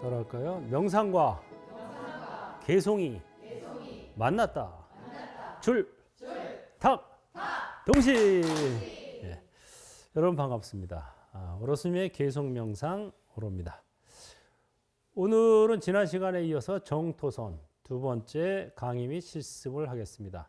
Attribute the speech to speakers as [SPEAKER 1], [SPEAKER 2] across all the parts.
[SPEAKER 1] 뭐랄까요? 명상과 개송이 만났다. 줄, 탁, 동시. 예. 여러분 반갑습니다. 오로스님의 개송명상 오로입니다. 오늘은 지난 시간에 이어서 정토선 두 번째 강의 및 실습을 하겠습니다.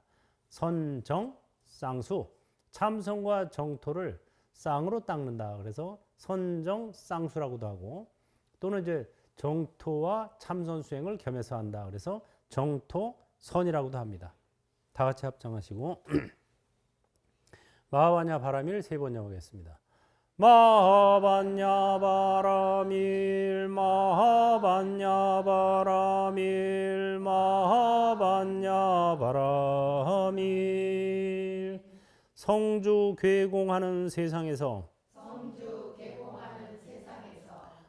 [SPEAKER 1] 선정, 쌍수, 참선과 정토를 쌍으로 닦는다. 그래서 선정, 쌍수라고도 하고, 또는 이제 정토와 참선 수행을 겸해서 한다. 그래서 정토, 선이라고도 합니다. 다 같이 합장하시고 마하바냐 바라밀 세 번 해보겠습니다. 마하바냐 바라밀, 마하바냐 바라밀, 마하바냐 바라밀. 성주 괴공하는 세상에서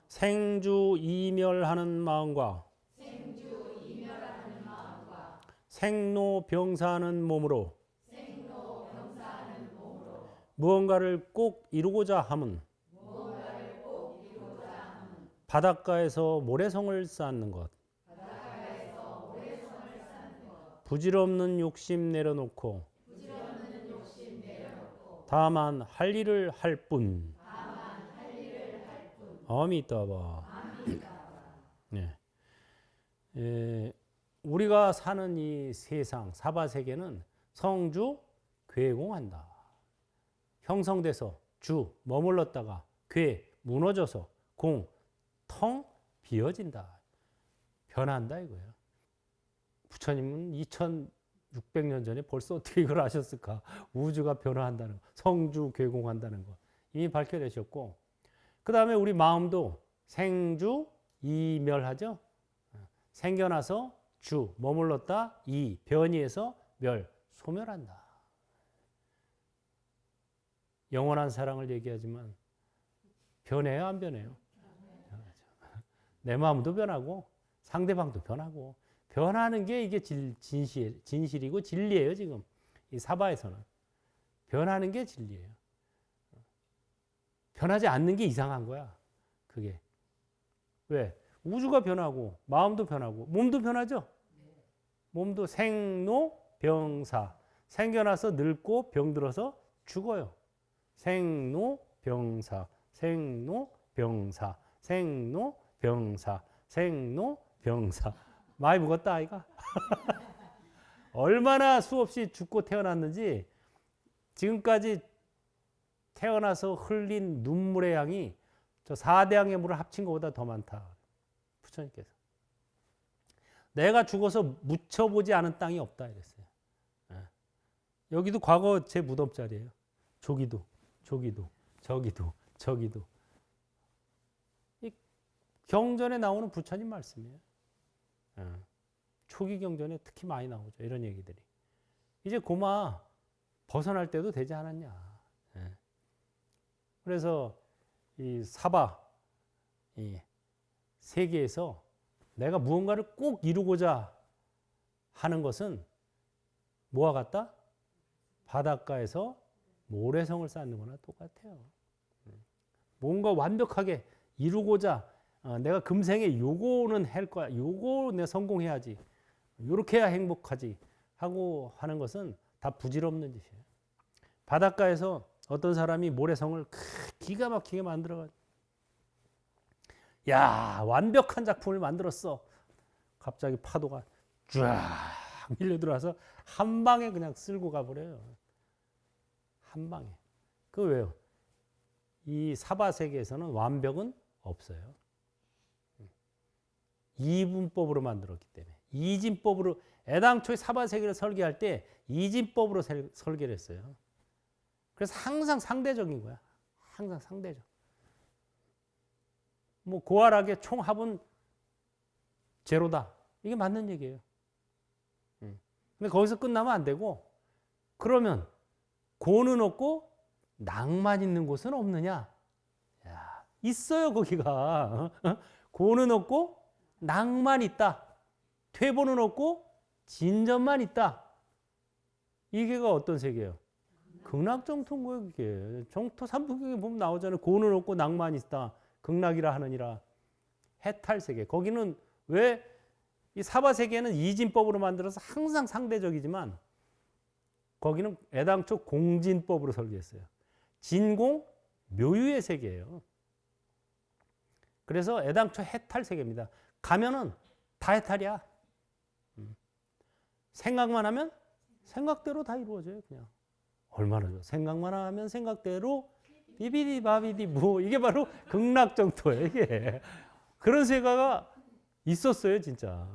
[SPEAKER 1] 생주 이멸하는 마음과 생로 병사하는 몸으로 무언가를 꼭 이루고자 함은 바닷가에서 모래성을 쌓는 것, 부질없는 욕심 내려놓고 다만 할 일을 할 뿐. 아미따바. 네. 우리가 사는 이 세상 사바세계는 성주 괴공한다. 형성돼서 주 머물렀다가 괴 무너져서 공 텅 비어진다. 변한다 이거예요. 부처님은 2600년 전에 벌써 어떻게 이걸 아셨을까? 우주가 변화한다는 거, 성주 괴공한다는 거 이미 밝혀내셨고, 그 다음에 우리 마음도 생주 이멸하죠. 생겨나서 주 머물렀다 이 변이해서 멸 소멸한다. 영원한 사랑을 얘기하지만 변해요 안 변해요? 내 마음도 변하고 상대방도 변하고, 변하는 게 이게 진실이고 진리예요. 지금 이 사바에서는 변하는 게 진리예요. 변하지 않는 게 이상한 거야. 그게 왜? 우주가 변하고 마음도 변하고 몸도 변하죠. 몸도 생로 병사, 생겨나서 늙고 병들어서 죽어요. 생로 병사, 생로 병사, 생로 병사, 생로 병사. 많이 묵었다 아이가. 얼마나 수없이 죽고 태어났는지 지금까지 태어나서 흘린 눈물의 양이 저 4대양의 물을 합친 것보다 더 많다. 부처님께서. 내가 죽어서 묻혀보지 않은 땅이 없다 이랬어요. 여기도 과거 제 무덤 자리예요. 저기도, 저기도, 저기도, 저기도. 이 경전에 나오는 부처님 말씀이에요. 초기 경전에 특히 많이 나오죠. 이런 얘기들이. 이제 고마 벗어날 때도 되지 않았냐. 그래서 이 사바, 이 세계에서 내가 무언가를 꼭 이루고자 하는 것은 뭐와 같다? 바닷가에서 모래성을 쌓는 거나 똑같아요. 뭔가 완벽하게 이루고자, 내가 금생에 요거는 할 거야. 요거 내가 성공해야지. 요렇게 해야 행복하지. 하고 하는 것은 다 부질없는 짓이에요. 바닷가에서 어떤 사람이 모래성을 기가 막히게 만들어가지고, 야, 완벽한 작품을 만들었어. 갑자기 파도가 쫙 밀려들어와서 한 방에 그냥 쓸고 가버려요. 한 방에. 그 왜요? 이 사바 세계에서는 완벽은 없어요. 이분법으로 만들었기 때문에. 이진법으로, 애당초에 사바 세계를 설계할 때 이진법으로 설계를 했어요. 그래서 항상 상대적인 거야. 항상 상대적. 뭐 고활하게 총합은 제로다. 이게 맞는 얘기예요. 근데 거기서 끝나면 안 되고, 그러면 고는 없고 낭만 있는 곳은 없느냐? 야, 있어요 거기가. 고는 없고 낭만 있다. 퇴보는 없고 진전만 있다. 이게가 어떤 세계예요? 극락정토인 거예요. 그게 정토 삼부경에 보면 나오잖아요. 고는 없고 낭만 있다. 극락이라 하느니라. 해탈 세계. 거기는 왜 이 사바 세계는 이진법으로 만들어서 항상 상대적이지만 거기는 애당초 공진법으로 설계했어요. 진공 묘유의 세계예요. 그래서 애당초 해탈 세계입니다. 가면은 다 해탈이야. 생각만 하면 생각대로 다 이루어져요. 그냥 얼마나 좋아. 생각만 하면 생각대로 비비디 바비디 뭐 이게 바로 극락정토예요. 이게 그런 세계가 있었어요, 진짜.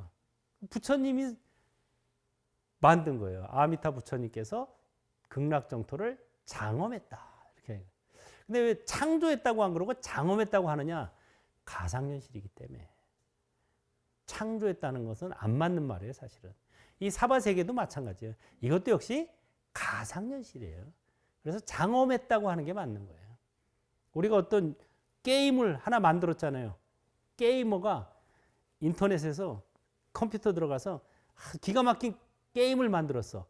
[SPEAKER 1] 부처님이 만든 거예요. 아미타 부처님께서 극락정토를 장엄했다. 이렇게. 근데 왜 창조했다고 안 그러고 장엄했다고 하느냐? 가상현실이기 때문에. 창조했다는 것은 안 맞는 말이에요, 사실은. 이 사바세계도 마찬가지예요. 이것도 역시 가상현실이에요. 그래서 장엄했다고 하는 게 맞는 거예요. 우리가 어떤 게임을 하나 만들었잖아요. 게이머가 인터넷에서 컴퓨터 들어가서 기가 막힌 게임을 만들었어.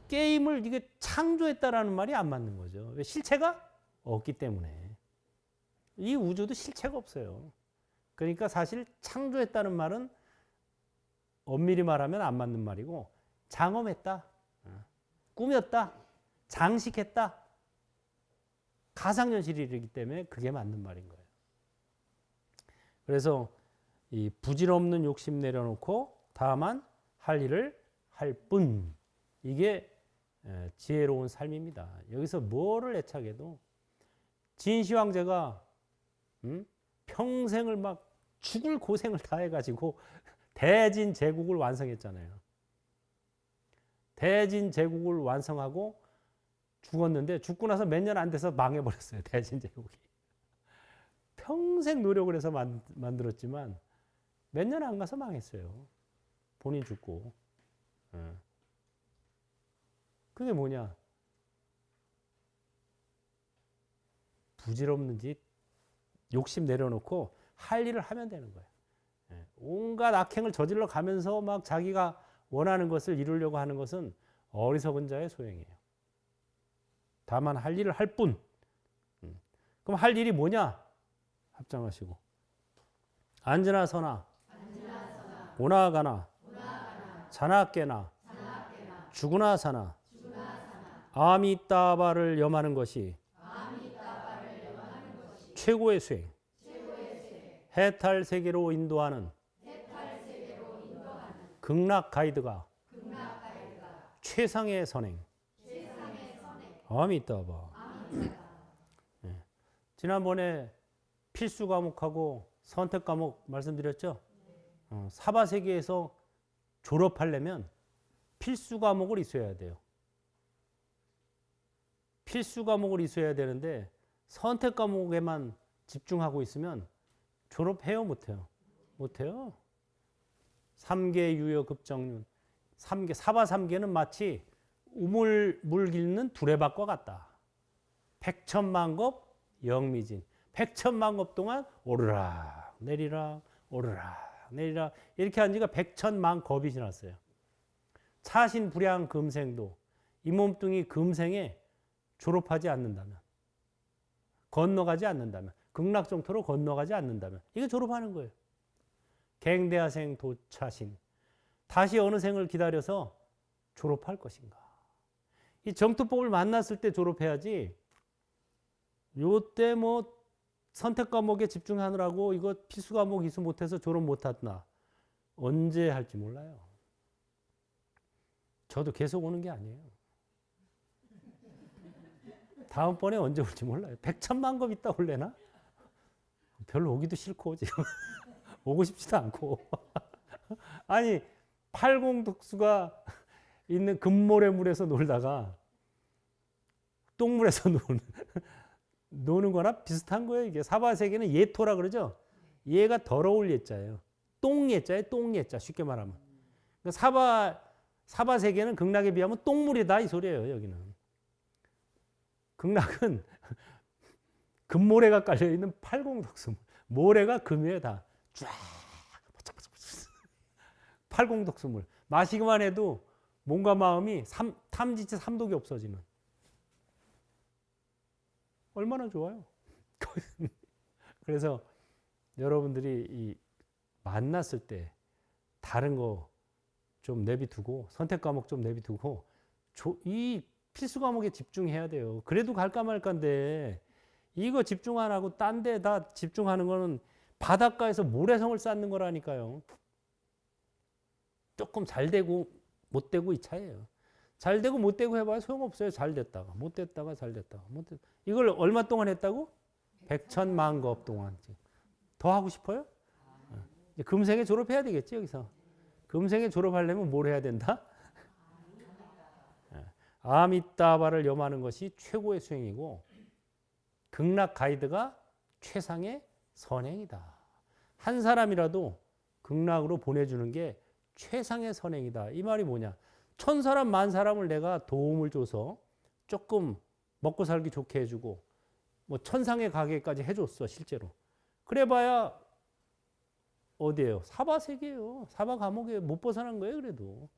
[SPEAKER 1] 게임을 이게 창조했다라는 말이 안 맞는 거죠. 왜? 실체가 없기 때문에. 이 우주도 실체가 없어요. 그러니까 사실 창조했다는 말은 엄밀히 말하면 안 맞는 말이고 장엄했다, 꾸몄다, 장식했다. 가상현실이기 때문에 그게 맞는 말인 거예요. 그래서 이 부질없는 욕심 내려놓고 다만 할 일을 할 뿐. 이게 지혜로운 삶입니다. 여기서 뭐를 애착해도 진시황제가 평생을 막 죽을 고생을 다 해가지고 대진제국을 완성했잖아요. 대진제국을 완성하고 죽었는데 죽고 나서 몇 년 안 돼서 망해버렸어요. 대진제국이. 평생 노력을 해서 만들었지만 몇 년 안 가서 망했어요. 본인 죽고. 그게 뭐냐? 부질없는 짓, 욕심 내려놓고 할 일을 하면 되는 거예요. 온갖 악행을 저질러 가면서 막 자기가 원하는 것을 이루려고 하는 것은 어리석은 자의 소행이에요. 다만 할 일을 할 뿐. 그럼 할 일이 뭐냐? 합장하시고. 앉으나 서나, 오나 가나, 자나 깨나, 죽으나 사나, 아미따바를 염하는 것이 최고의 수행. 해탈 세계로 인도하는 극락 가이드가 최상의 선행. 아미따바. 네. 지난번에 필수 과목하고 선택 과목 말씀드렸죠? 사바 세계에서 졸업하려면 필수 과목을 있어야 돼요. 필수 과목을 있어야 되는데 선택 과목에만 집중하고 있으면 졸업해요, 못해요? 못해요. 3계 유효 급정륜. 3계, 사바 3계는 마치 우물 길는 두레박과 같다. 백천만겁 영미진. 백천만겁 동안 오르락 내리락 오르락 내리락 이렇게 한 지가 백천만겁이 지났어요. 차신불양 금생도 이 몸뚱이 금생에 졸업하지 않는다면, 건너가지 않는다면, 극락정토로 건너가지 않는다면 이게 졸업하는 거예요. 갱대하생 도차신. 다시 어느 생을 기다려서 졸업할 것인가. 이 정토법을 만났을 때 졸업해야지 요때 뭐 선택 과목에 집중하느라고 이거 필수 과목 이수 못해서 졸업 못했나. 언제 할지 몰라요. 저도 계속 오는 게 아니에요. 다음번에 언제 올지 몰라요. 백천만겁 있다 올래나? 별로 오기도 싫고 지금 오고 싶지도 않고. 아니 팔공덕수가 있는 금모래물에서 놀다가 똥물에서 노는 거나 비슷한 거예요. 이게 사바세계는 예토라 그러죠. 얘가 더러울 예자예요. 똥 예자예요. 똥 예자. 쉽게 말하면. 그러니까 사바 세계는 극락에 비하면 똥물이다 이 소리예요. 여기는. 극락은 금모래가 깔려 있는 팔공덕수. 모래가 금이에요 다. 쫙. 팔공덕수물. 마시기만 해도 몸과 마음이 탐지치 삼독이 없어지는. 얼마나 좋아요. 그래서 여러분들이 이 만났을 때 다른 거 좀 내비두고 선택 과목 좀 내비두고 이 필수 과목에 집중해야 돼요. 그래도 갈까 말까인데 이거 집중 안 하고 딴 데 다 집중하는 거는 바닷가에서 모래성을 쌓는 거라니까요. 조금 잘 되고 못 되고 이 차이예요. 잘 되고 못 되고 해봐야 소용없어요. 잘 됐다가 못 됐다가 잘 됐다가 못 됐. 이걸 얼마 동안 했다고? 백천만급 동안. 더 하고 싶어요? 이제 금생에 졸업해야 되겠지 여기서. 금생에 졸업하려면 뭘 해야 된다? 아미따바를 염하는 것이 최고의 수행이고 극락 가이드가 최상의 선행이다. 한 사람이라도 극락으로 보내주는 게 최상의 선행이다. 이 말이 뭐냐? 천 사람 만 사람을 내가 도움을 줘서 조금 먹고 살기 좋게 해주고 뭐 천상의 가게까지 해줬어 실제로. 그래봐야 어디예요? 사바세계예요. 사바 감옥에 못 벗어난 거예요. 그래도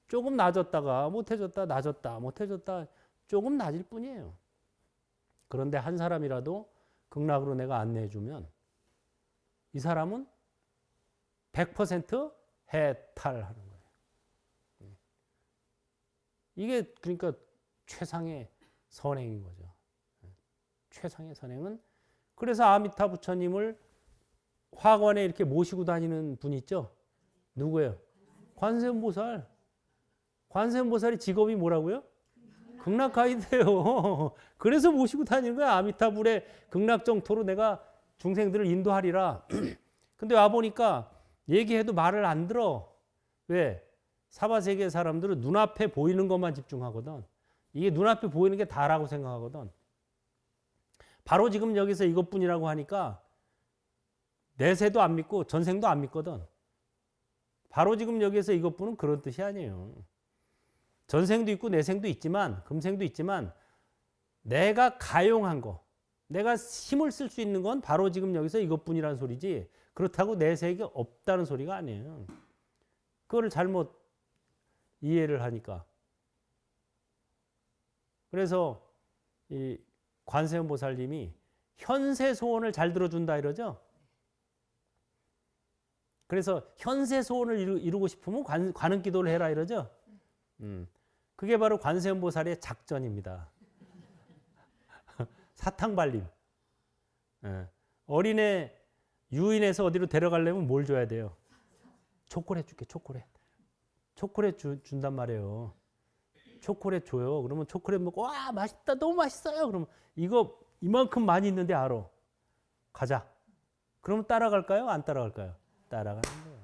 [SPEAKER 1] 조금 낮았다가 못해줬다 낮았다 못해줬다 조금 낮을 뿐이에요. 그런데 한 사람이라도 극락으로 내가 안내해주면 이 사람은 100% 해탈하는 거예요. 이게 그러니까 최상의 선행인 거죠. 최상의 선행은 그래서 아미타 부처님을 화관에 이렇게 모시고 다니는 분 있죠? 누구예요? 관세음보살. 관세음보살이 직업이 뭐라고요? 극락 가이드예요. 그래서 모시고 다니는 거야. 아미타불의 극락 정토로 내가 중생들을 인도하리라. 근데 와 보니까 얘기해도 말을 안 들어. 왜? 사바세계 사람들은 눈앞에 보이는 것만 집중하거든. 이게 눈앞에 보이는 게 다라고 생각하거든. 바로 지금 여기서 이것뿐이라고 하니까 내세도 안 믿고 전생도 안 믿거든. 바로 지금 여기에서 이것뿐은 그런 뜻이 아니에요. 전생도 있고 내생도 있지만 금생도 있지만 내가 가용한 거, 내가 힘을 쓸 수 있는 건 바로 지금 여기서 이것뿐이라는 소리지 그렇다고 내세에게 없다는 소리가 아니에요. 그거를 잘못 이해를 하니까. 그래서 이 관세음보살님이 현세 소원을 잘 들어준다 이러죠. 그래서 현세 소원을 이루고 싶으면 관음 기도를 해라 이러죠. 그게 바로 관세음보살의 작전입니다. 사탕발림. 어린애 유인해서 어디로 데려가려면 뭘 줘야 돼요? 초콜릿 줄게, 초콜릿. 초콜릿 준단 말이에요. 초콜릿 줘요. 그러면 초콜릿 먹고 와 맛있다, 너무 맛있어요. 그러면 이거 이만큼 많이 있는데 알아. 가자. 그러면 따라갈까요? 안 따라갈까요? 따라가는 거예요.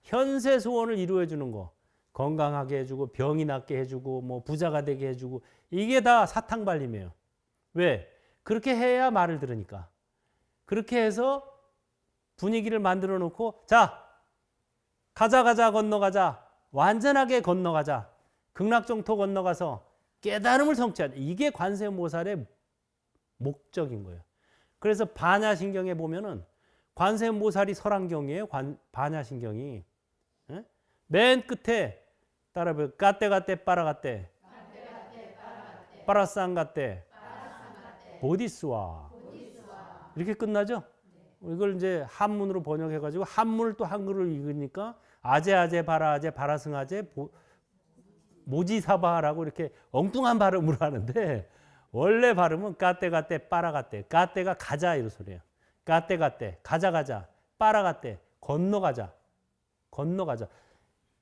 [SPEAKER 1] 현세 소원을 이루어 주는 거. 건강하게 해주고 병이 낫게 해주고 뭐 부자가 되게 해주고 이게 다 사탕발림이에요. 왜? 그렇게 해야 말을 들으니까. 그렇게 해서 분위기를 만들어 놓고 자 가자 건너가자. 완전하게 건너가자. 극락정토 건너가서 깨달음을 성취하자. 이게 관세음보살의 목적인 거예요. 그래서 반야신경에 보면은 관세음보살이 설한경이에요. 반야신경이. 맨 끝에 따라해봐요. 까떼 빠라가떼 빠라쌍가떼 보디스와 이렇게 끝나죠? 이걸 이제 한문으로 번역해가지고 한문을 또 한글로 읽으니까 아제 바라아제 바라승아제 모지사바라고 이렇게 엉뚱한 발음으로 하는데 원래 발음은 까떼 빠라가떼. 까떼가 가자 이런 소리예요. 까떼 가자 빠라가떼 건너가자.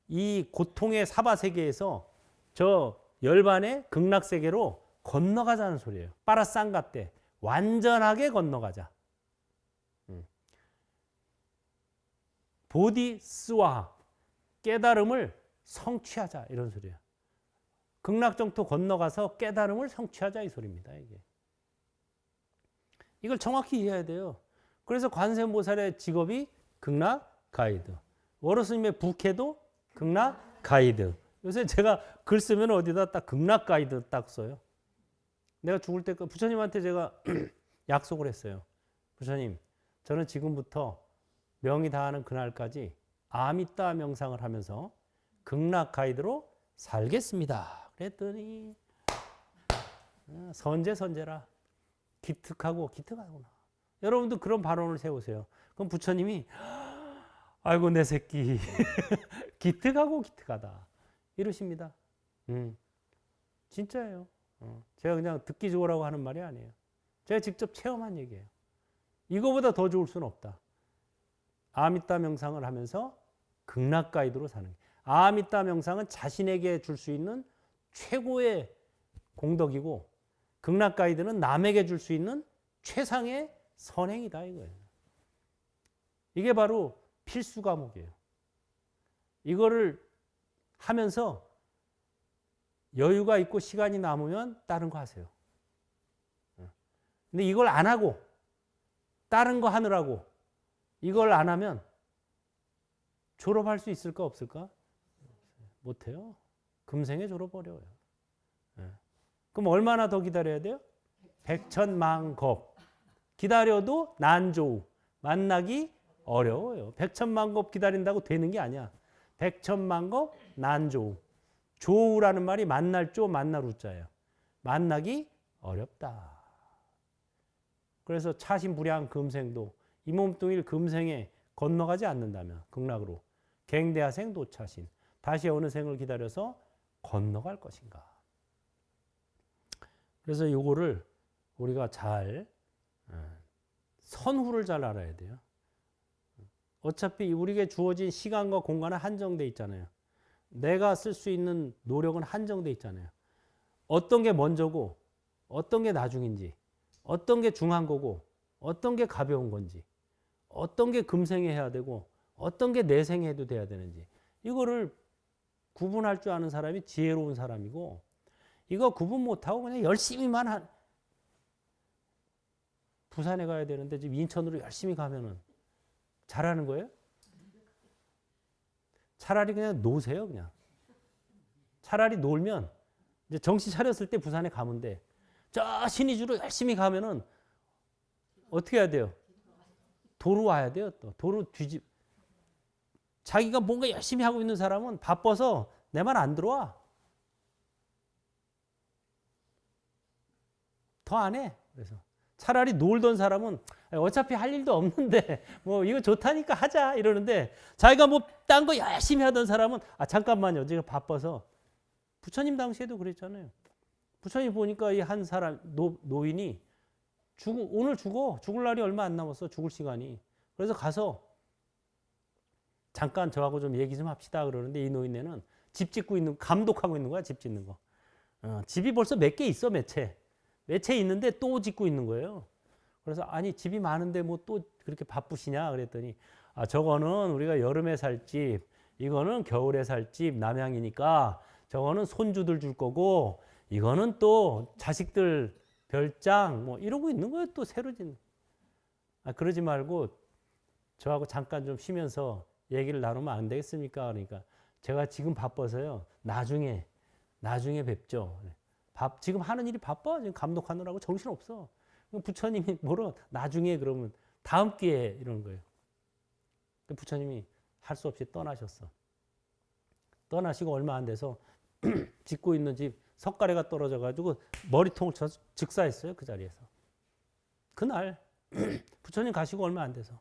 [SPEAKER 1] 이 고통의 사바세계에서 저 열반의 극락세계로 건너가자는 소리예요. 빠라쌍가떼 완전하게 건너가자. 보디스와 깨달음을 성취하자 이런 소리예요. 극락정토 건너가서 깨달음을 성취하자 이 소리입니다. 이걸 정확히 이해해야 돼요. 그래서 관세음보살의 직업이 극락 가이드. 워로스님의 부캐도 극락 가이드. 요새 제가 글 쓰면 어디다 딱 극락 가이드 딱 써요. 내가 죽을 때 부처님한테 제가 약속을 했어요. 부처님, 저는 지금부터 명이 다하는 그날까지 아미따 명상을 하면서 극락 가이드로 살겠습니다. 그랬더니 선제라 기특하구나. 여러분도 그런 발언을 세우세요. 그럼 부처님이 아이고 내 새끼 기특하고 기특하다 이러십니다. 진짜예요. 제가 그냥 듣기 좋으라고 하는 말이 아니에요. 제가 직접 체험한 얘기예요. 이거보다 더 좋을 수는 없다. 아미따 명상을 하면서 극락 가이드로 사는 거예요. 아미따 명상은 자신에게 줄 수 있는 최고의 공덕이고 극락 가이드는 남에게 줄 수 있는 최상의 선행이다 이거예요. 이게 바로 필수 과목이에요. 이거를 하면서 여유가 있고 시간이 남으면 다른 거 하세요. 근데 이걸 안 하고 다른 거 하느라고 이걸 안 하면 졸업할 수 있을까 없을까? 못해요. 금생에 졸업 어려워요. 그럼 얼마나 더 기다려야 돼요? 백천만겁. 기다려도 난조우. 만나기 어려워요. 백천만겁 기다린다고 되는 게 아니야. 백천만겁 난조우. 조우라는 말이 만날 조 만날 우자예요. 만나기 어렵다. 그래서 차신불양 금생도 이 몸뚱이를 금생에 건너가지 않는다면 극락으로 갱대하생 도차신 다시 어느 생을 기다려서 건너갈 것인가. 그래서 요거를 우리가 잘 선후를 잘 알아야 돼요. 어차피 우리에게 주어진 시간과 공간은 한정돼 있잖아요. 내가 쓸 수 있는 노력은 한정돼 있잖아요. 어떤 게 먼저고 어떤 게 나중인지 어떤 게 중한 거고 어떤 게 가벼운 건지 어떤 게 금생에 해야 되고 어떤 게 내생에 해도 돼야 되는지 이거를 구분할 줄 아는 사람이 지혜로운 사람이고 이거 구분 못하고 그냥 열심히만 부산에 가야 되는데 지금 인천으로 열심히 가면은 잘하는 거예요? 차라리 그냥 노세요 그냥. 차라리 놀면 이제 정신 차렸을 때 부산에 가면 돼. 저 신의주로 열심히 가면은 어떻게 해야 돼요? 도로 와야 돼요. 또 도로 자기가 뭔가 열심히 하고 있는 사람은 바빠서 내 말 안 들어와. 더 안 해. 그래서 차라리 놀던 사람은 어차피 할 일도 없는데 뭐 이거 좋다니까 하자 이러는데 자기가 뭐 딴 거 열심히 하던 사람은 잠깐만요. 제가 바빠서 부처님 당시에도 그랬잖아요. 부처님 보니까 이 한 사람 노인이 오늘 죽을 날이 얼마 안 남았어. 죽을 시간이. 그래서 가서 잠깐 저하고 좀 얘기 좀 합시다 그러는데 이 노인네는 집 짓고 있는 감독하고 있는 거야. 집 짓는 거. 집이 벌써 몇 개 있어. 몇 채 있는데 또 짓고 있는 거예요. 그래서 아니 집이 많은데 뭐 또 그렇게 바쁘시냐 그랬더니 저거는 우리가 여름에 살 집, 이거는 겨울에 살 집 남양이니까 저거는 손주들 줄 거고 이거는 또 자식들 별장 뭐 이러고 있는 거예요. 또 새로 짓는. 그러지 말고 저하고 잠깐 좀 쉬면서 얘기를 나누면 안 되겠습니까? 그러니까 제가 지금 바빠서요. 나중에 뵙죠. 지금 하는 일이 바빠. 지금 감독하느라고 정신없어. 부처님이 뭐로 나중에 그러면 다음 기회에 이러는 거예요. 부처님이 할 수 없이 떠나셨어. 떠나시고 얼마 안 돼서 짓고 있는 집 석가래가 떨어져가지고 머리통을 쳐서 즉사했어요. 그 자리에서. 그날 부처님 가시고 얼마 안 돼서.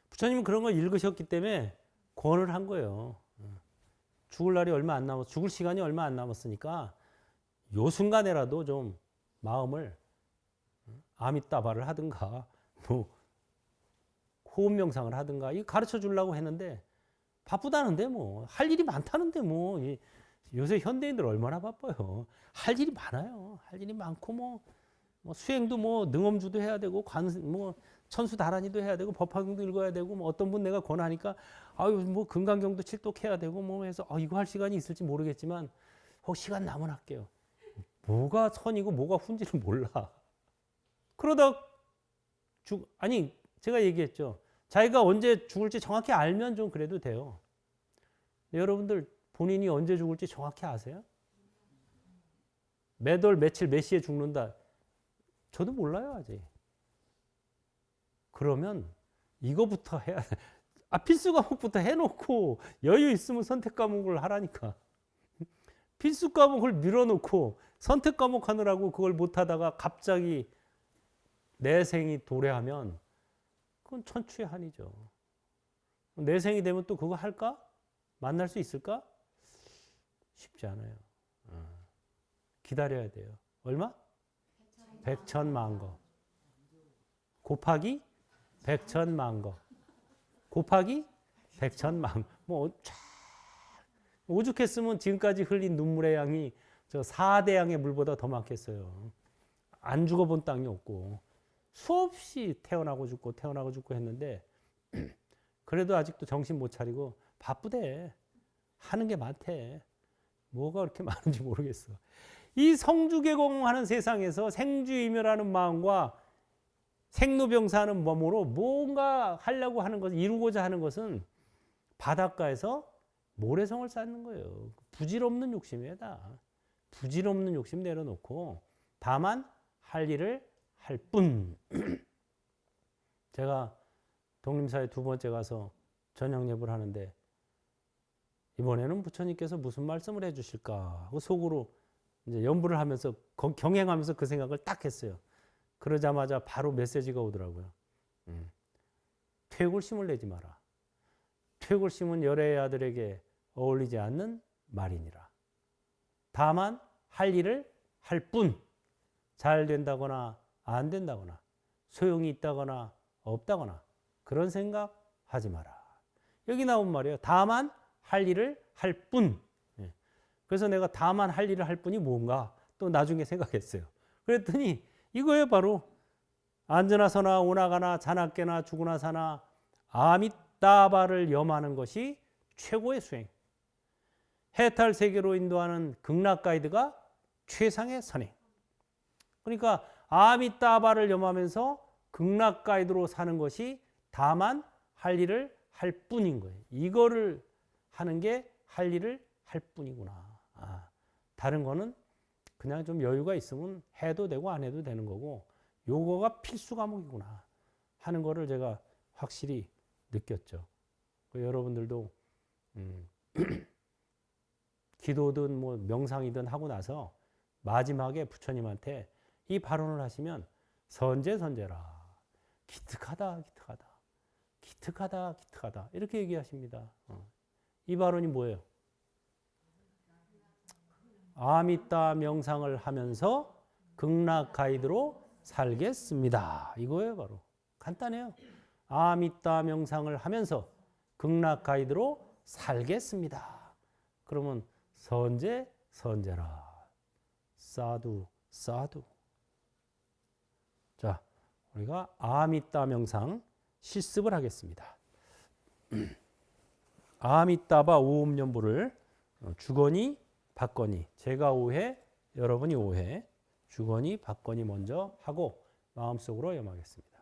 [SPEAKER 1] 부처님은 그런 걸 읽으셨기 때문에 권을 한 거예요. 죽을 날이 얼마 안 남았, 죽을 시간이 얼마 안 남았으니까 요 순간에라도 좀 마음을 아미따바를 하든가 뭐 호흡 명상을 하든가 이거 가르쳐 주려고 했는데 바쁘다는데 뭐 할 일이 많다는데 뭐 요새 현대인들 얼마나 바빠요. 할 일이 많아요. 할 일이 많고 뭐 수행도 뭐 능엄주도 해야 되고 뭐 천수다란이도 해야 되고 법화경도 읽어야 되고 뭐 어떤 분 내가 권하니까 아유 뭐 금강경도 칠독해야 되고 뭐 해서 이거 할 시간이 있을지 모르겠지만 혹 시간 나면 할게요. 뭐가 선이고 뭐가 훈지를 몰라. 그러다 아니 제가 얘기했죠. 자기가 언제 죽을지 정확히 알면 좀 그래도 돼요. 여러분들 본인이 언제 죽을지 정확히 아세요? 몇 월 며칠 몇 시에 죽는다. 저도 몰라요 아직. 그러면 이거부터 해야 필수 과목부터 해놓고 여유 있으면 선택 과목을 하라니까. 필수 과목을 밀어놓고 선택 과목 하느라고 그걸 못하다가 갑자기 내생이 도래하면 그건 천추의 한이죠. 내생이 되면 또 그거 할까? 만날 수 있을까? 쉽지 않아요. 기다려야 돼요. 얼마? 백천만거. 곱하기 백천만거. 곱하기 백천만. 뭐 오죽했으면 지금까지 흘린 눈물의 양이 저 4대양의 물보다 더 많겠어요. 안 죽어본 땅이 없고 수없이 태어나고 죽고 태어나고 죽고 했는데 그래도 아직도 정신 못 차리고 바쁘대. 하는 게 많대. 뭐가 그렇게 많은지 모르겠어. 이 성주개공하는 세상에서 생주이멸하는 마음과 생로병사하는 몸으로 뭔가 하려고 하는 것, 이루고자 하는 것은 바닷가에서 모래성을 쌓는 거예요. 부질없는 욕심이에요, 다. 부질없는 욕심 내려놓고 다만 할 일을 할 뿐. 제가 독림사에 2번째 가서 저녁 예불 하는데 이번에는 부처님께서 무슨 말씀을 해주실까 하고 속으로 이제 연불을 하면서 경행하면서 그 생각을 딱 했어요. 그러자마자 바로 메시지가 오더라고요. 퇴골심을 내지 마라. 퇴골심은 열애의 아들에게 어울리지 않는 말이니라. 다만 할 일을 할 뿐. 잘 된다거나 안 된다거나 소용이 있다거나 없다거나 그런 생각 하지 마라. 여기 나온 말이에요. 다만 할 일을 할 뿐. 그래서 내가 다만 할 일을 할 뿐이 뭔가 또 나중에 생각했어요. 그랬더니 이거예요. 바로 앉으나 서나 오나가나 자나깨나 죽으나 사나 아미따바를 염하는 것이 최고의 수행. 해탈 세계로 인도하는 극락 가이드가 최상의 선행. 그러니까 아미따바를 염하면서 극락 가이드로 사는 것이 다만 할 일을 할 뿐인 거예요. 이거를 하는 게 할 일을 할 뿐이구나. 다른 거는 그냥 좀 여유가 있으면 해도 되고 안 해도 되는 거고 요거가 필수 과목이구나 하는 거를 제가 확실히 느꼈죠. 여러분들도 기도든 뭐 명상이든 하고 나서 마지막에 부처님한테 이 발언을 하시면 선제선제라. 기특하다 기특하다. 기특하다 기특하다. 이렇게 얘기하십니다. 이 발언이 뭐예요? 아미따 명상을 하면서 극락 가이드로 살겠습니다. 이거예요, 바로. 간단해요. 아미따 명상을 하면서 극락 가이드로 살겠습니다. 그러면 선제, 선제라. 사두, 사두. 자, 우리가 아미따 명상 실습을 하겠습니다. 아미따바 오음연보를 주거니 받거니 제가 5회 여러분이 5회 주거니 받거니 먼저 하고 마음속으로 염하겠습니다.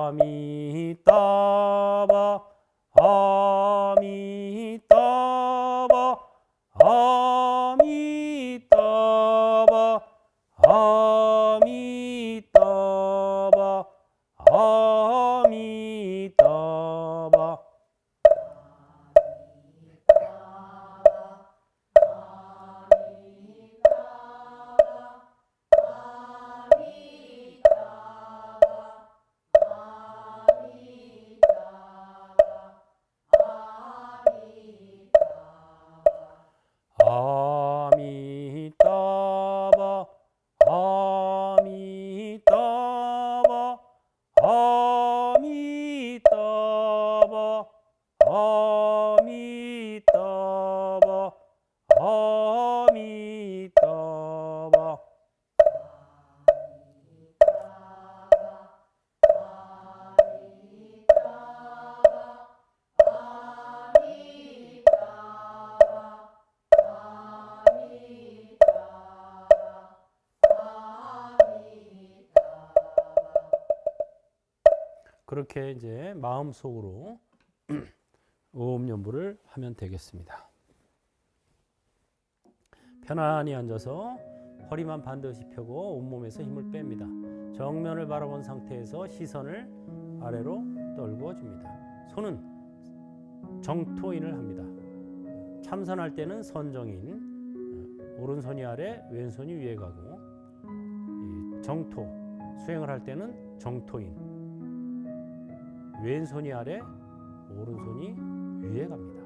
[SPEAKER 1] 아미따바 아미따바 아미따바 아미따바 아미따바 아미따바 아미따바 아미따바 아미따바 아미따바 그렇게 이제 마음속으로 오음연보를 하면 되겠습니다. 편안히 앉아서 허리만 반드시 펴고 온몸에서 힘을 뺍니다. 정면을 바라본 상태에서 시선을 아래로 떨구어 줍니다. 손은 정토인을 합니다. 참선할 때는 선정인, 오른손이 아래, 왼손이 위에 가고, 이 정토, 수행을 할 때는 정토인, 왼손이 아래, 오른손이 위에 갑니다.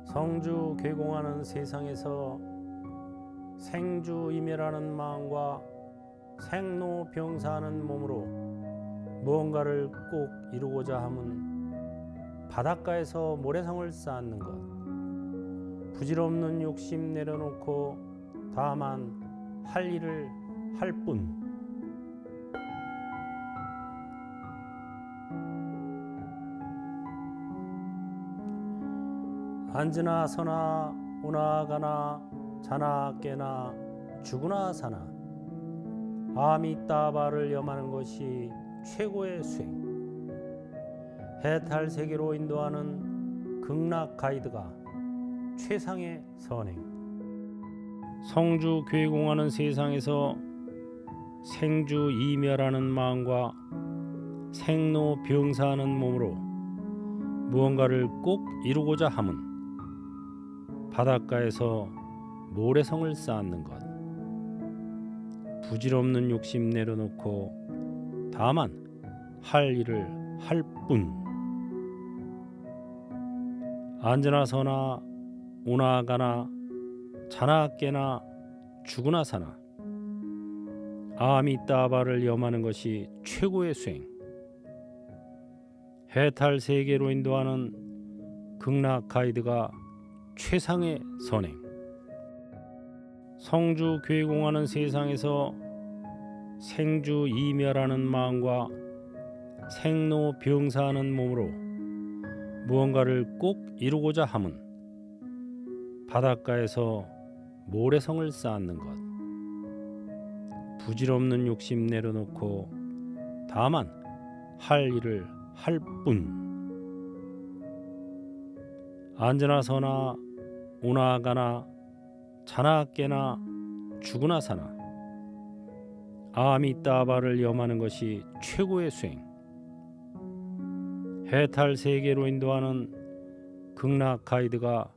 [SPEAKER 1] 성주 괴공하는 세상에서 생주이멸하는 마음과 생로병사하는 몸으로 무언가를 꼭 이루고자 함은 바닷가에서 모래성을 쌓는 것, 부질없는 욕심 내려놓고 다만 할 일을 할 뿐. 앉으나 서나 오나 가나 자나 깨나 죽으나 사나 아미따바를 염하는 것이 최고의 수행. 해탈 세계로 인도하는 극락 가이드가 최상의 선행. 성주 괴공하는 세상에서 생주 이멸하는 마음과 생로 병사하는 몸으로 무언가를 꼭 이루고자 함은 바닷가에서 모래성을 쌓는 것, 부질없는 욕심 내려놓고 다만 할 일을 할 뿐. 앉으나 서나 오나 가나 자나 깨나 죽으나 사나 아미따바를 염하는 것이 최고의 수행. 해탈 세계로 인도하는 극락 가이드가 최상의 선행. 성주 괴공하는 세상에서 생주 이멸하는 마음과 생로 병사하는 몸으로 무언가를 꼭 이루고자 함은 바닷가에서 모래성을 쌓는 것, 부질없는 욕심 내려놓고 다만 할 일을 할 뿐. 앉으나 서나 오나 가나 자나 깨나 죽으나 사나 아미따바를 염하는 것이 최고의 수행. 해탈 세계로 인도하는 극락 가이드가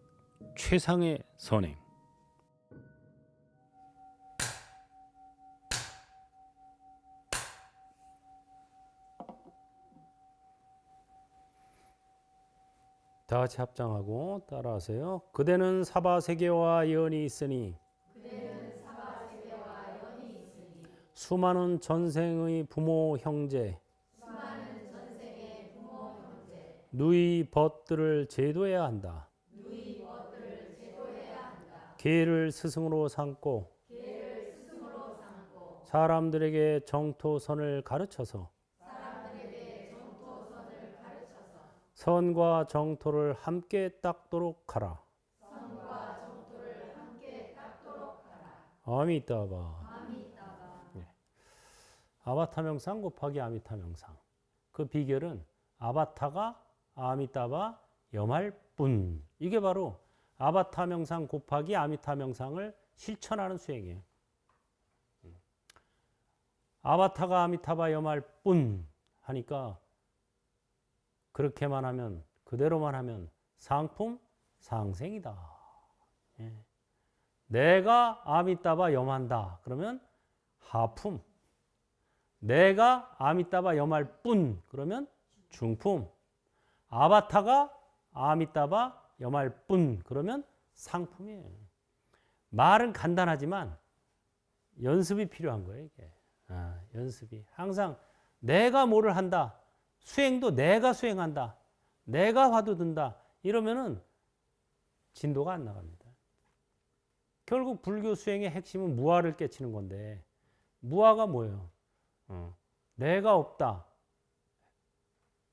[SPEAKER 1] 최상의 선행. 다 같이 합장하고 따라하세요. 그대는 사바세계와 연이 있으니 수많은 전생의 부모 형제 누이 벗들을 제도해야 한다. 계를 스승으로 삼고 사람들에게 정토선을 가르쳐서 선과 정토를 함께 닦도록 하라. 아미따바. 예. 아바타 명상 곱하기 아미타 명상. 그 비결은 아바타가 아미따바 염할 뿐. 이게 바로 아바타 명상 곱하기 아미타 명상을 실천하는 수행이에요. 아바타가 아미타바 염할 뿐 하니까 그렇게만 하면, 그대로만 하면 상품 상생이다. 예. 내가 아미따바 염한다. 그러면 하품. 내가 아미따바 염할 뿐. 그러면 중품. 아바타가 아미따바 염할 뿐. 그러면 상품이에요. 말은 간단하지만 연습이 필요한 거예요. 이게. 연습이. 항상 내가 뭐를 한다. 수행도 내가 수행한다. 내가 화두 든다. 이러면은 진도가 안 나갑니다. 결국 불교 수행의 핵심은 무아를 깨치는 건데 무아가 뭐예요? 내가 없다.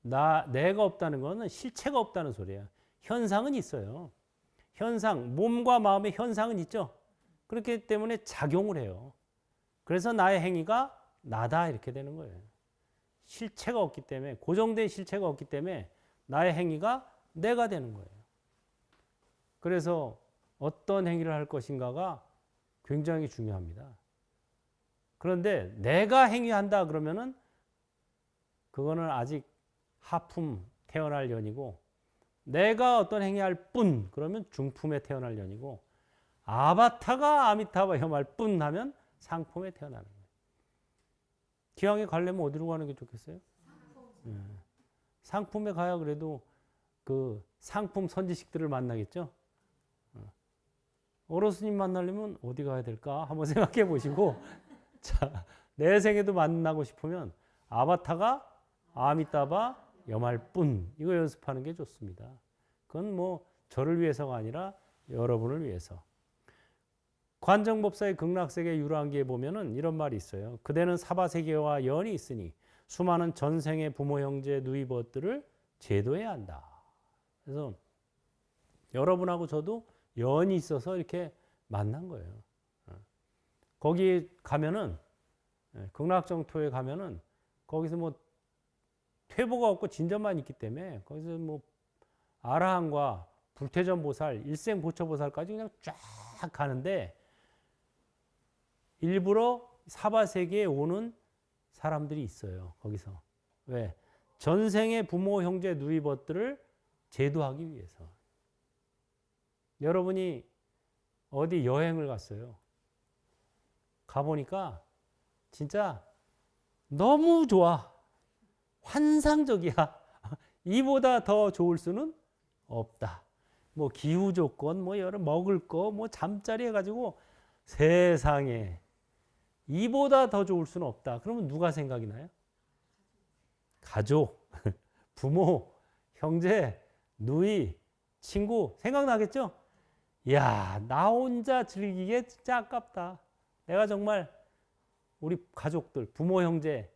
[SPEAKER 1] 내가 없다는 거는 실체가 없다는 소리예요. 현상은 있어요. 현상, 몸과 마음의 현상은 있죠. 그렇기 때문에 작용을 해요. 그래서 나의 행위가 나다 이렇게 되는 거예요. 실체가 없기 때문에, 고정된 실체가 없기 때문에 나의 행위가 내가 되는 거예요. 그래서 어떤 행위를 할 것인가가 굉장히 중요합니다. 그런데 내가 행위한다 그러면은 그거는 아직 하품 태어날 년이고, 내가 어떤 행위할 뿐 그러면 중품에 태어날 년이고, 아바타가 아미타바 혐할 뿐 하면 상품에 태어나는 거예요. 기왕에 가려면 어디로 가는 게 좋겠어요? 상품에 가야 그래도 그 상품 선지식들을 만나겠죠. 어르스님 만나려면 어디 가야 될까 한번 생각해 보시고, 자, 내 생에도 만나고 싶으면 아바타가 아미타바 염할 뿐, 이거 연습하는 게 좋습니다. 그건 뭐 저를 위해서가 아니라 여러분을 위해서. 관정법사의 극락세계 유랑기에 보면은 이런 말이 있어요. 그대는 사바세계와 연이 있으니 수많은 전생의 부모 형제 누이벗들을 제도해야 한다. 그래서 여러분하고 저도 연이 있어서 이렇게 만난 거예요. 거기 가면은, 극락정토에 가면은 거기서 뭐 퇴보가 없고 진전만 있기 때문에 거기서 뭐 아라한과 불퇴전 보살, 일생 보처 보살까지 그냥 쫙 가는데, 일부러 사바세계에 오는 사람들이 있어요. 거기서. 왜? 전생의 부모, 형제, 누이벗들을 제도하기 위해서. 여러분이 어디 여행을 갔어요. 가보니까 진짜 너무 좋아. 환상적이야. 이보다 더 좋을 수는 없다. 뭐 기후 조건, 뭐 여러 먹을 거, 뭐 잠자리 해가지고 세상에 이보다 더 좋을 수는 없다. 그러면 누가 생각이 나요? 가족, 부모, 형제, 누이, 친구 생각나겠죠? 이야, 나 혼자 즐기기에 진짜 아깝다. 내가 정말 우리 가족들, 부모, 형제,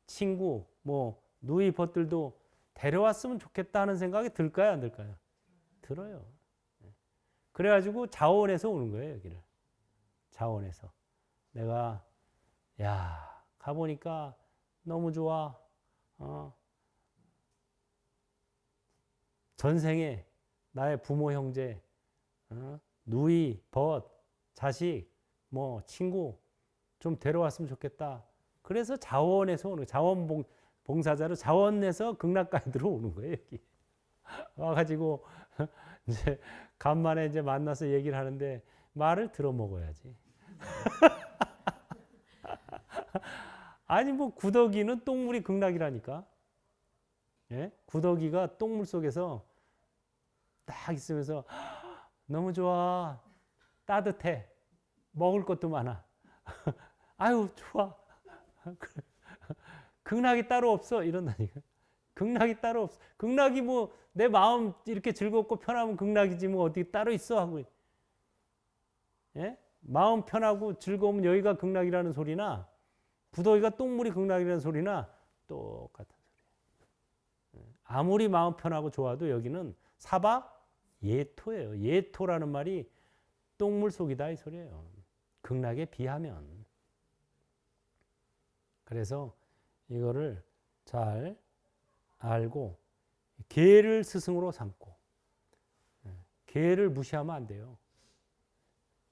[SPEAKER 1] 친구, 뭐 누이 벗들도 데려왔으면 좋겠다 하는 생각이 들까요, 안 들까요? 들어요. 그래가지고 자원에서 오는 거예요, 여기를. 자원에서. 내가 야, 가보니까 너무 좋아. 전생에 나의 부모, 형제, 누이, 벗, 자식, 뭐 친구 좀 데려왔으면 좋겠다. 그래서 자원에서 오는 거예요. 자원봉사자로 자원에서 극락까지 들어오는 거예요, 여기. 와가지고 이제 간만에 이제 만나서 얘기를 하는데 말을 들어 먹어야지. 아니 뭐 구더기는 똥물이 극락이라니까. 예? 구더기가 똥물 속에서 딱 있으면서 너무 좋아, 따뜻해, 먹을 것도 많아. 아유 좋아. 극락이 따로 없어 이런다니까. 극락이 따로 없어. 극락이 뭐 내 마음 이렇게 즐겁고 편하면 극락이지 뭐 어디 따로 있어 하고. 예? 마음 편하고 즐거우면 여기가 극락이라는 소리나 구더기가 똥물이 극락이라는 소리나 똑같은 소리예요. 아무리 마음 편하고 좋아도 여기는 사바 예토예요. 예토라는 말이 똥물 속이다 이 소리예요. 극락에 비하면. 그래서 이거를 잘 알고 개를 스승으로 삼고, 개를 무시하면 안 돼요.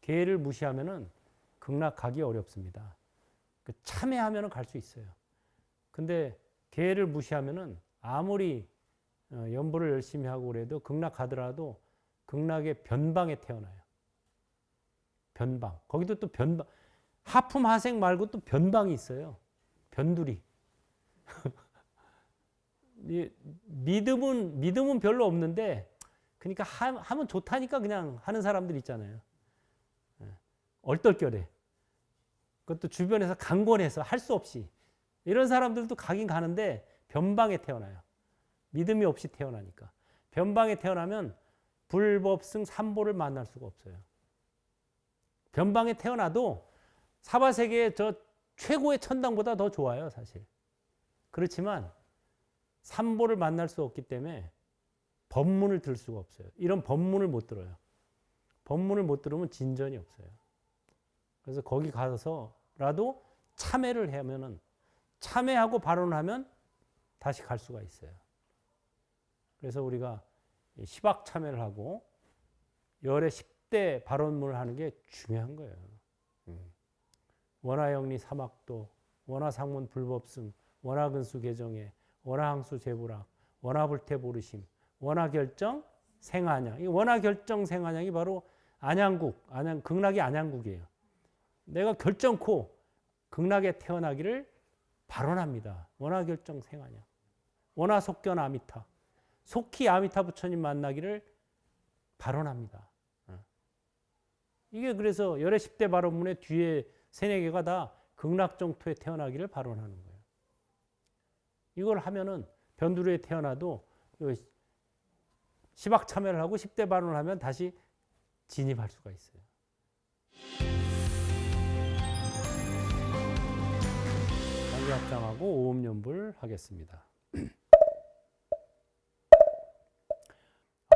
[SPEAKER 1] 개를 무시하면은 극락 가기 어렵습니다. 참회하면은 갈 수 있어요. 근데 개를 무시하면은 아무리 연보를 열심히 하고 그래도 극락 가더라도 극락의 변방에 태어나요. 변방. 거기도 또 변방. 하품 하생 말고 또 변방이 있어요. 변두리. 믿음은 별로 없는데, 그러니까 하면 좋다니까 그냥 하는 사람들 있잖아요. 얼떨결에. 그것도 주변에서 강권해서 할 수 없이. 이런 사람들도 가긴 가는데 변방에 태어나요. 믿음이 없이 태어나니까. 변방에 태어나면 불법승 삼보를 만날 수가 없어요. 변방에 태어나도 사바세계의 저 최고의 천당보다 더 좋아요, 사실. 그렇지만 삼보를 만날 수 없기 때문에 법문을 들 수가 없어요. 이런 법문을 못 들어요. 법문을 못 들으면 진전이 없어요. 그래서 거기 가서라도 참회를 하면은, 참회하고 발언하면 다시 갈 수가 있어요. 그래서 우리가 시박 참회를 하고 열의 10대 발언문을 하는 게 중요한 거예요. 원하영리 사막도, 원하상문 불법승, 원하근수 개정회, 원하항수 재불학, 원하불태 보르심, 원하결정 생안양. 이 원하결정 생안양이 바로 안양국, 극락이 안양국이에요. 내가 결정코 극락에 태어나기를 발언합니다. 원하결정 생안양. 원하속견 아미타. 속히 아미타 부처님 만나기를 발언합니다. 이게 그래서 열애 10대 발언문의 뒤에 3, 4개가 다 극락정토에 태어나기를 발언하는 거예요. 이걸 하면은 변두리에 태어나도 시박참여를 하고 10대 발언을 하면 다시 진입할 수가 있어요. 단기 합장하고 오음연불 하겠습니다.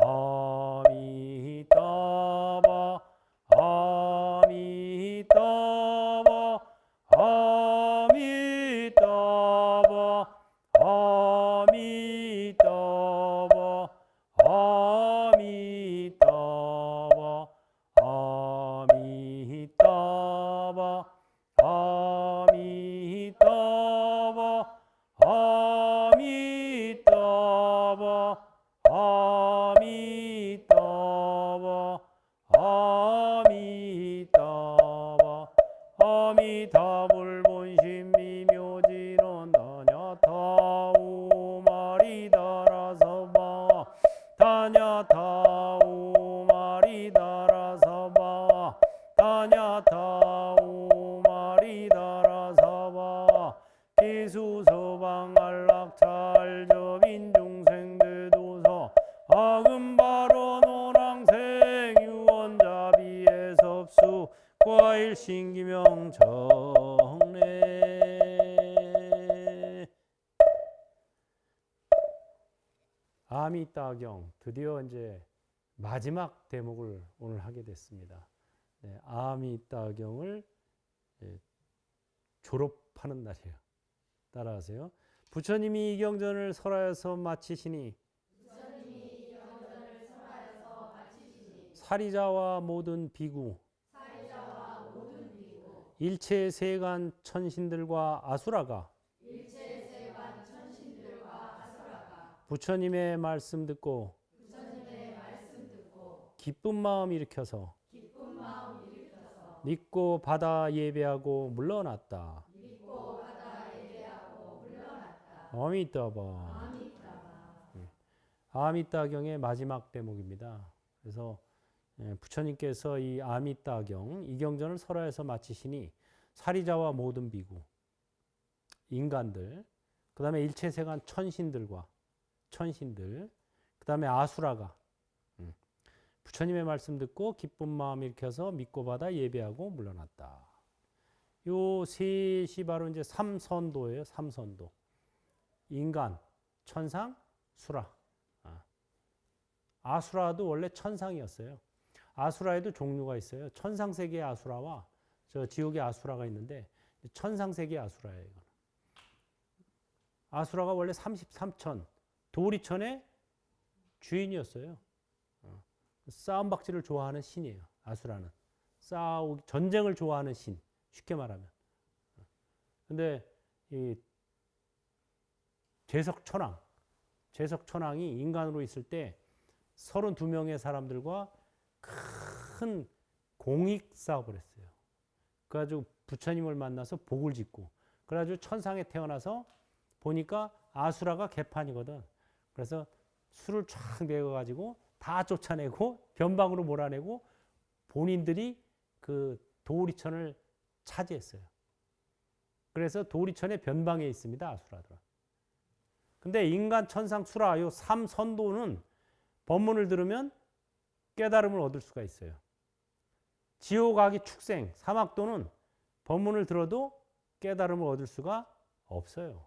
[SPEAKER 1] 아미따바 아미따바 아미따바 아미따바 아미따바 아미따바 아미따바 아미따바 아미따바 아미따바 아미타불본심 미묘지론 다냐타우마리다라서바 다냐타우마리다라서바 다냐타우마리다라서바 기수서방안락찰저빈중생대도서 아금바로 노랑생 유언자비에섭수 과일신기명정례. 아미따경 드디어 이제 마지막 대목을 오늘 하게 됐습니다. 네, 아미따경을 졸업하는 날이에요. 따라하세요. 부처님이 이 경전을 설하여서 마치시니 사리자와 모든 비구 일체 세간 천신들과 아수라가 부처님의 말씀 듣고 기쁜 마음 일으켜서 믿고 받아 예배하고 물러났다. 아미따바. 아미따경의 마지막 대목입니다. 그래서 부처님께서 이 아미따경 이 경전을 설하여서 마치시니 사리자와 모든 비구 인간들 그 다음에 일체세간 천신들 그 다음에 아수라가 부처님의 말씀 듣고 기쁜 마음 일으켜서 믿고 받아 예배하고 물러났다. 요 셋이 바로 이제 삼선도예요. 삼선도. 인간, 천상, 수라. 아수라도 원래 천상이었어요. 아수라에도 종류가 있어요. 천상세계의 아수라와 저 지옥의 아수라가 있는데 천상세계의 아수라예요. 이거는. 아수라가 원래 33천 도리천의 주인이었어요. 싸움박질을 좋아하는 신이에요. 아수라는. 전쟁을 좋아하는 신. 쉽게 말하면. 근데 이 제석천왕이 인간으로 있을 때 32명의 사람들과 큰 공익 사업을 했어요. 그래가지고 부처님을 만나서 복을 짓고 그래가지고 천상에 태어나서 보니까 아수라가 개판이거든. 그래서 술을 쫙 내어가지고 다 쫓아내고 변방으로 몰아내고 본인들이 그 도리천을 차지했어요. 그래서 도리천의 변방에 있습니다. 아수라들. 근데 인간, 천상, 수라 요 3선도는 법문을 들으면 깨달음을 얻을 수가 있어요. 지옥, 악이, 축생, 사막도는 법문을 들어도 깨달음을 얻을 수가 없어요.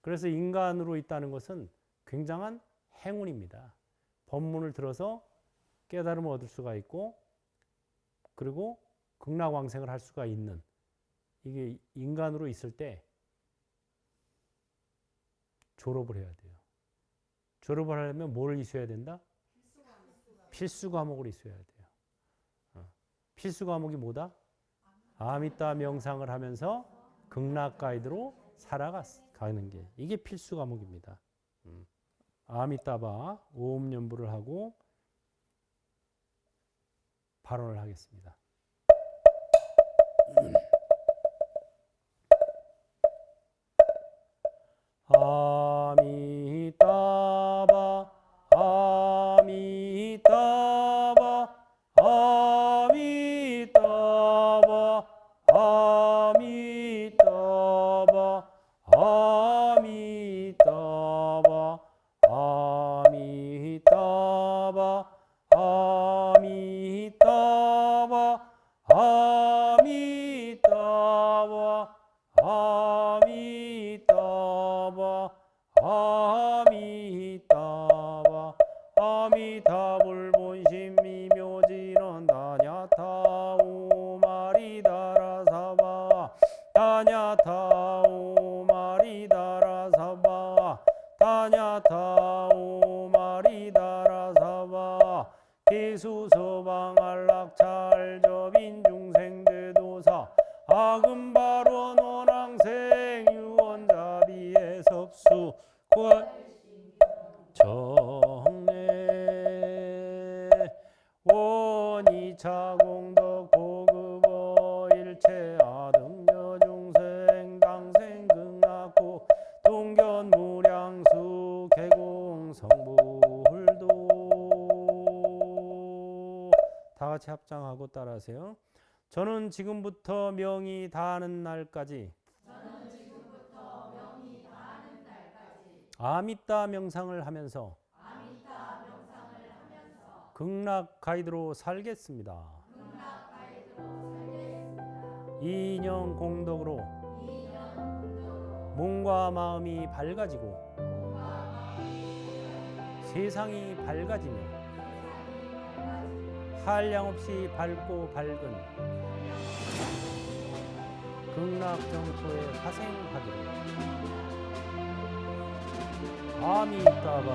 [SPEAKER 1] 그래서 인간으로 있다는 것은 굉장한 행운입니다. 법문을 들어서 깨달음을 얻을 수가 있고 그리고 극락왕생을 할 수가 있는 이게 인간으로 있을 때 졸업을 해야 돼요. 졸업을 하려면 뭘 이수해야 된다? 필수 과목을 이수해야 돼요. 필수 과목이 뭐다? 아미따 명상을 하면서 극락 가이드로 살아가는 게 이게 필수 과목입니다. 아미따바 오음연부를 하고 발언을 하겠습니다. 아미따바 아미따바 아미따바 아미따바 아미따바 아미따바 아미따바 아미따바 아미따바 아미따바 아미타불 본심 미묘지는 다냐타오 마리다라사바 다냐타오 마리다라사바 다냐타오 마리다라사바 기수서방 안락찰저빈 중생대도사 아금바로 논왕생 유원자비의 섭수 정례 원이차 공덕 보급어 일체 아등여 중생 당생 극락고 동견 무량수 개공 성불도 다 같이 합장하고 따라하세요. 저는 지금부터 명이 다하는 날까지 아미따 명상을 하면서 극락 가이드로 살겠습니다. 이인영 공덕으로 몸과 마음이 밝아지고 세상이 밝아지며 한량없이 밝고 밝은 극락 정토에 화생하기를. 아미따바